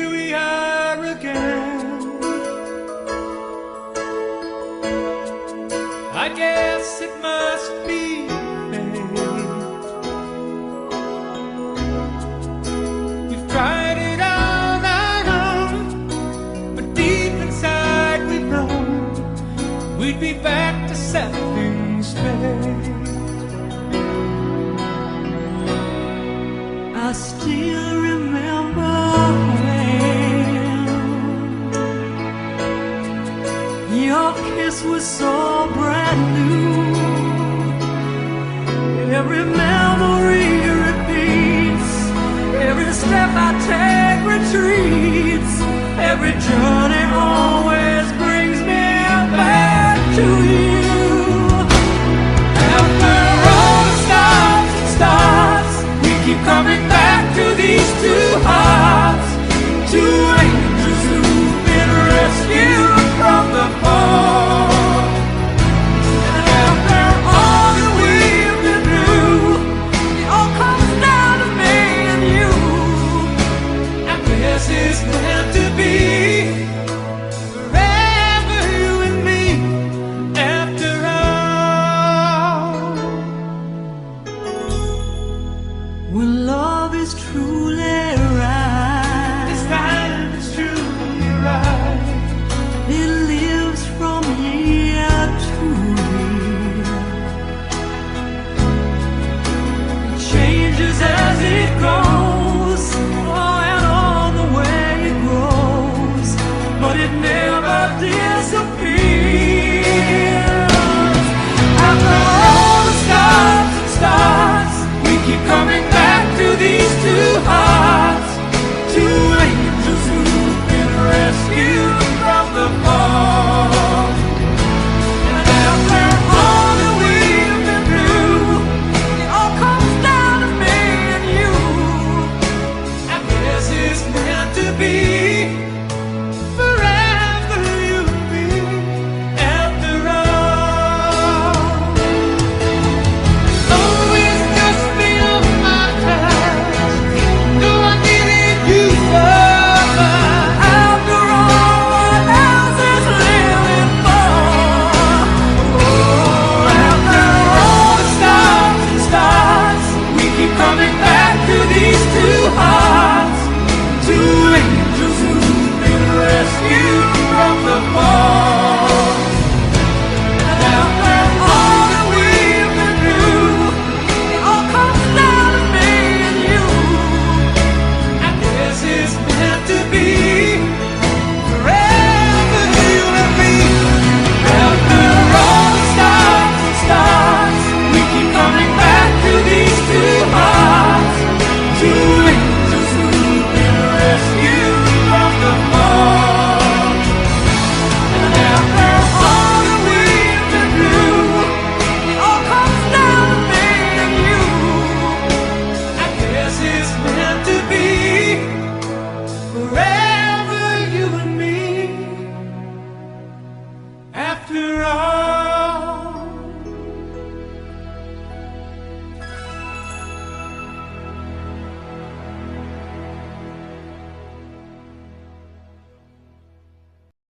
here we are again. I guess it must be fate. We've tried it all night long, but deep inside we know we'd be back to setting space. I still remember when your kiss was so brand new. Every memory repeats, every step I take retreats, every journey always brings me back to you. After all the stops and starts, we keep coming back to these two hearts, two angels who've been rescued from the fall. And after all that we've been through, it all comes down to me and you. And this is